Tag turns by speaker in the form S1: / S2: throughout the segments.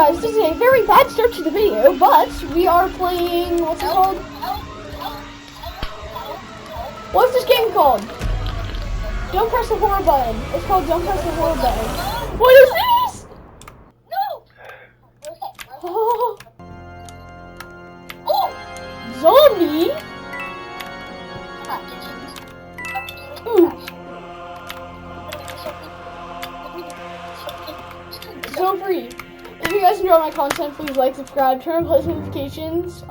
S1: guys, this is a very bad start to the video, but we are playing, what's it called? What's this game called? Don't press the horror button. It's called Don't Press the Horror Button. What is this?
S2: No!
S1: Oh,
S2: Oh!
S1: zombie? Ooh, so free. If you guys enjoy my content, please like, subscribe, turn on post notifications.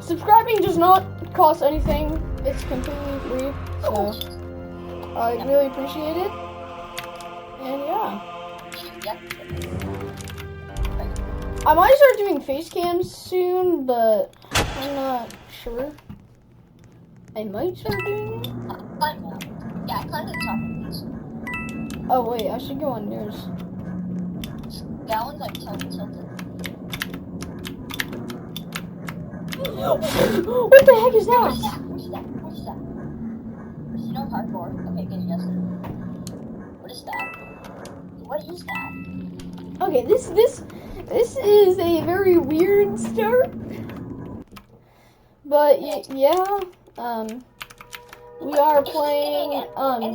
S1: Subscribing does not cost anything. It's completely free, so I really appreciate it. And yeah, I might start doing face cams soon, but I'm not sure. I might start doing it.
S2: Yeah, climb to the top of these.
S1: Oh wait, I should go on yours.
S2: That one's like tilted.
S1: What the heck is
S2: What is
S1: that?
S2: that? What is that? Casino hardcore. Okay, good, yes. What is that? What is that?
S1: Okay, this is a very weird start. But yeah, we are playing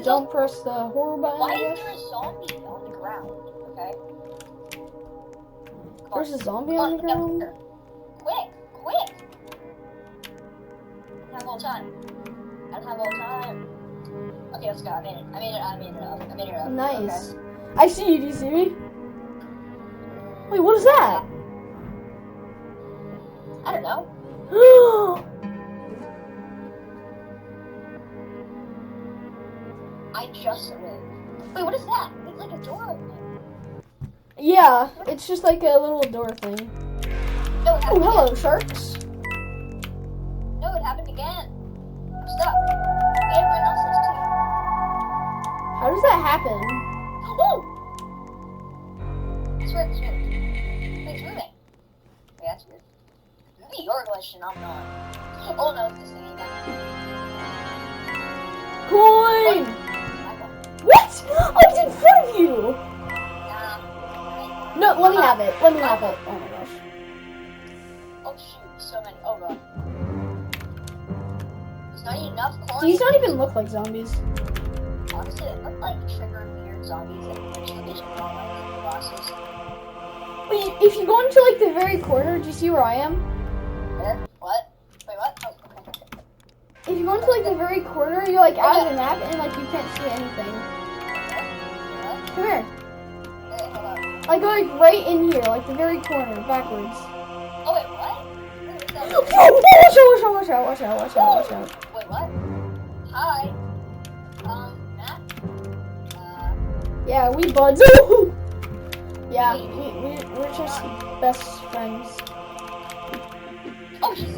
S1: Don't Press the Horror Button.
S2: Why
S1: I
S2: is
S1: guess.
S2: there a zombie on the ground? Okay.
S1: There's a zombie on the ground.
S2: Quick! I have all time. Okay, let's go. I made it up.
S1: Nice.
S2: Okay.
S1: I see you. Do you see me? Wait, what is that?
S2: I don't know. I just lived. Wait, what is that? It's like a door opening.
S1: Yeah, it's just like a little door thing.
S2: No, it
S1: Oh,
S2: happened
S1: hello,
S2: again.
S1: sharks.
S2: No, it happened again. I'm stuck. Everyone else is too.
S1: How does that happen?
S2: Oh! It's weird. It's moving. Wait, that's weird. Maybe you're glitched and I'm not. Oh no, it's this thing again.
S1: Coin! What? Oh, it's in front of you! No, let me have it. Let me have it. Oh my gosh.
S2: Oh shoot, so many. Oh god. There's not enough coins.
S1: These don't even look like zombies.
S2: Honestly, they look like triggered weird zombies that eventually just spawn like the bosses.
S1: Wait, if you go into like the very corner, do you see where I am?
S2: Where? What? Wait, what? Oh, okay.
S1: If you go into like the very corner, you're like out of the map and like you can't see anything.
S2: What?
S1: Come here.
S2: Wait, hold on.
S1: Like go like right in here, like the very corner, backwards.
S2: Oh wait, what? Where is that?
S1: Oh, watch out.
S2: Wait, what? Hi. Matt?
S1: Yeah, we buds. Yeah, we're just best friends.
S2: Oh, she's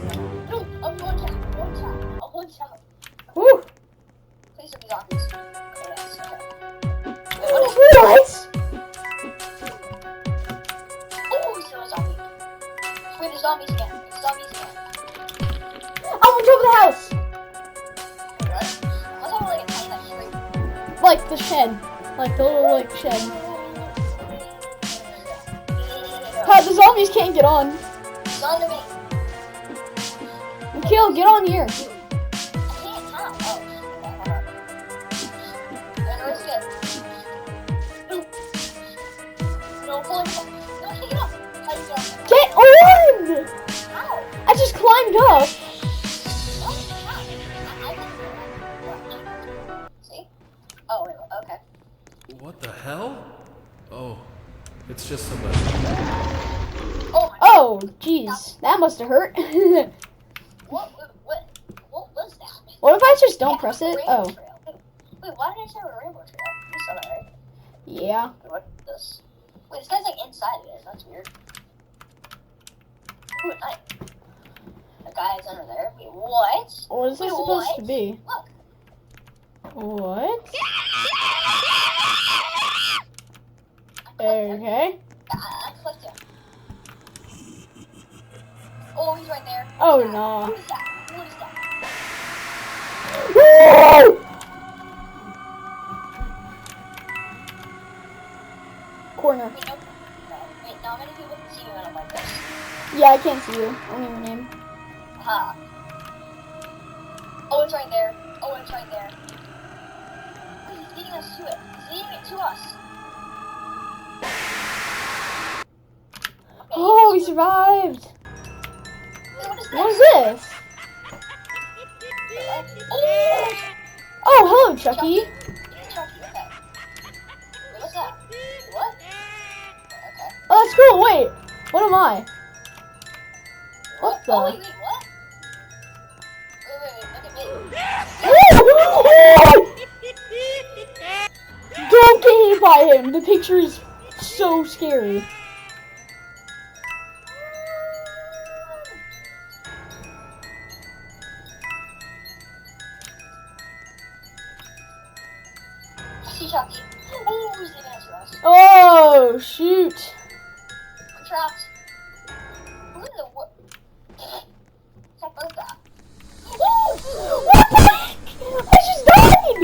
S2: no, I'm one shot.
S1: Woo!
S2: Please don't be zombies. Okay, yes, okay.
S1: What?
S2: Oh, we still a zombie. Wait, there's zombies again.
S1: I'm on top of the house!
S2: Wait, what? Let's have like a tiny like straight.
S1: Like the shed. Like the little like shed. God, the zombies can't get on.
S2: It's on to me.
S1: Mikhail, get on here.
S2: I can't tell. Oh, hold on. I'm gonna risk it. No, pull it. No, take it off. How do you get off?
S1: Get on!
S2: How?
S1: I just climbed up.
S2: What? How? I can do it. See? Oh, wait, okay.
S3: What the hell? Oh, it's just somebody.
S2: Oh my god.
S1: Oh, jeez. That must have hurt.
S2: What was that?
S1: What if I just don't
S2: Yeah,
S1: press
S2: a
S1: it?
S2: rainbow
S1: Oh.
S2: trail. Wait, why did I say a rainbow trail? You saw that, right?
S1: Yeah.
S2: Wait, what is this? Wait, this guy's like inside of it. That's weird. Ooh, nice. The guy's under there. Wait, what?
S1: What is this
S2: Wait,
S1: supposed
S2: what?
S1: to be?
S2: Look.
S1: What?
S2: I clicked him.
S1: Okay.
S2: I clicked him. Oh, he's right there.
S1: Oh,
S2: What is
S1: no.
S2: that? What is that?
S1: Woo! Corner.
S2: Wait, no. No, wait. Now many people can see me when I'm like this.
S1: Yeah, I can't see you. I don't even name.
S2: Ha. Oh, it's right there. Oh, it's right there. Wait, he's leading us to it. He's leading it to us. Okay,
S1: Oh, we survived.
S2: Wait, what is this?
S1: What is this?
S2: Oh!
S1: Oh, hello, Chucky.
S2: It's Chucky, okay. Wait, what's that? What? Okay.
S1: Oh, that's cool. Wait, what am I? What the?
S2: Oh, wait, what? Wait, look at me.
S1: Oh! Don't get hit by him. The picture is so scary.
S2: I see Chucky. Oh, he's leading us to us.
S1: Oh, shoot.
S2: We're trapped. Who in the what? What was that? Oh!
S1: What the heck? I just died!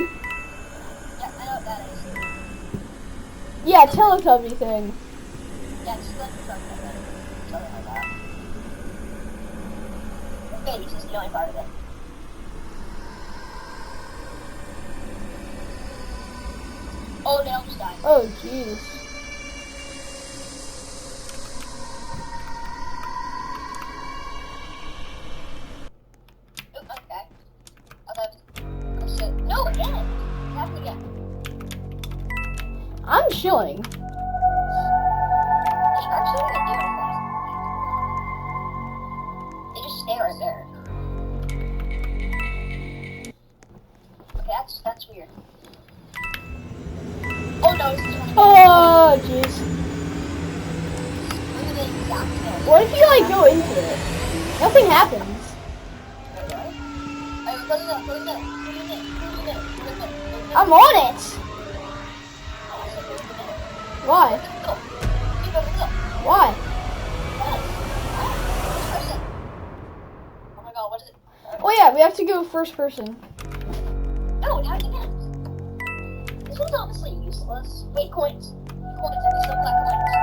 S2: Yeah, I know what that is.
S1: Yeah, Teletubby thing.
S2: Yeah, just like the truck, I think. Something like that. The face is the only part of it. Oh, they almost died.
S1: Oh, jeez.
S2: Oh, okay. Oh, shit. No, again! It happened again.
S1: I'm chilling.
S2: The sharks don't even do anything. They just stay right there. Okay, that's weird. Oh no, it's just
S1: Oh, jeez.
S2: look at the exact thing.
S1: What if you, like, go into it? Nothing happens.
S2: Wait, what? Alright, close it up, close it up. Close it up, close it up, close it up.
S1: I'm on it.
S2: Oh, I said close it up.
S1: Why?
S2: Go. Keep it, go.
S1: Why?
S2: Person. Oh my god, what is it?
S1: Oh, yeah, we have to go first person.
S2: No, now you can't. This one's honestly useless. Wait, coins. Coins, I can still collect coins.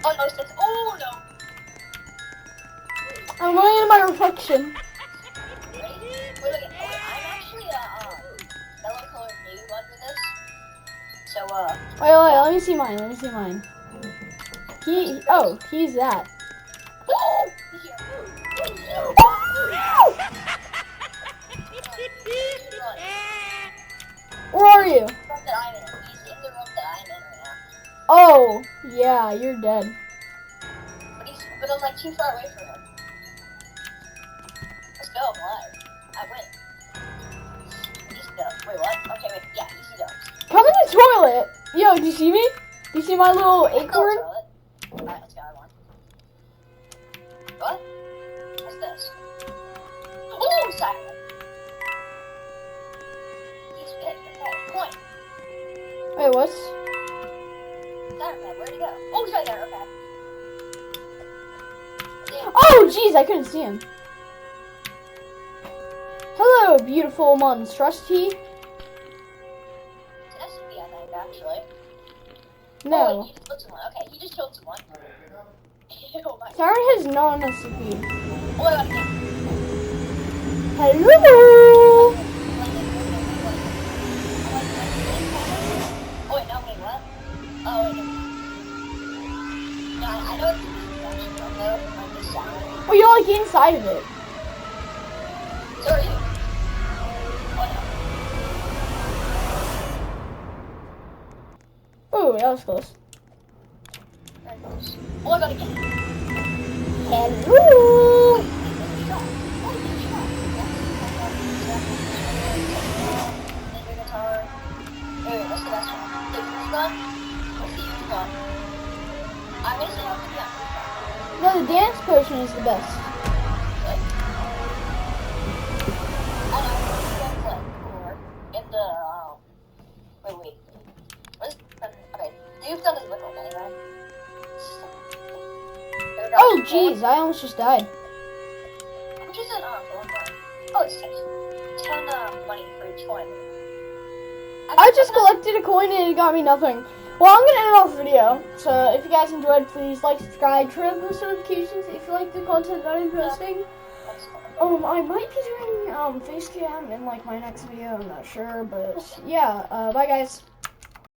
S2: Oh no, it's oh no.
S1: I'm going into my reflection.
S2: Ready? Wait, look at I'm actually a yellow colored new one for this. So
S1: Wait, let me see mine. Let me see mine. He's that.
S2: oh! Here.
S1: Where are you?
S2: Room that I'm in. He's in the room that I'm in right now.
S1: Oh, yeah, you're dead.
S2: But I'm like too far away from him. Let's go, I'm alive. I win. Easy dubs. Wait, what? Okay, wait, yeah, easy dubs.
S1: Come in the toilet. Yo, do you see me? Do you see my little acorn?
S2: Alright, let's go, I won. What? What's this? Oh, silent. He's big. Okay, coin.
S1: Wait, what?
S2: Silent man, where'd he go? Oh, he's right there, okay.
S1: Oh, jeez, I couldn't see him. Hello, beautiful monstrosity.
S2: It's an SCP, I think, actually.
S1: No.
S2: Oh, wait, he just killed someone. Okay, he just killed someone. Oh my god.
S1: Siren has non-SCP.
S2: Oh my god, again.
S1: Hello.
S2: Oh wait, no, wait, what? Oh, wait, no. No, I know it's actually from though. I'm just sound.
S1: Well, you're like inside of it.
S2: So are you. Oh no.
S1: Oh, that was close.
S2: Very close. Oh my god, again.
S1: Hello.
S2: Wait, there's a shot. Oh, there's a shot. There's a guitar. Wait, what's the best one? The use gun? What's the use gun? I'm gonna say I'll give you that use gun.
S1: No, the dance potion is the best.
S2: Good. I know, use gun's like cooler. In the, wait. What's, okay, the use gun doesn't look like anyway.
S1: Oh, jeez, I almost just died.
S2: Which is an Oh, it's 10 money for each coin.
S1: I just collected a coin and it got me nothing. Well, I'm gonna end off the video. So if you guys enjoyed, please like, subscribe, turn on post notifications if you like the content that I'm posting. I might be doing face cam in like my next video. I'm not sure, but yeah. Bye guys.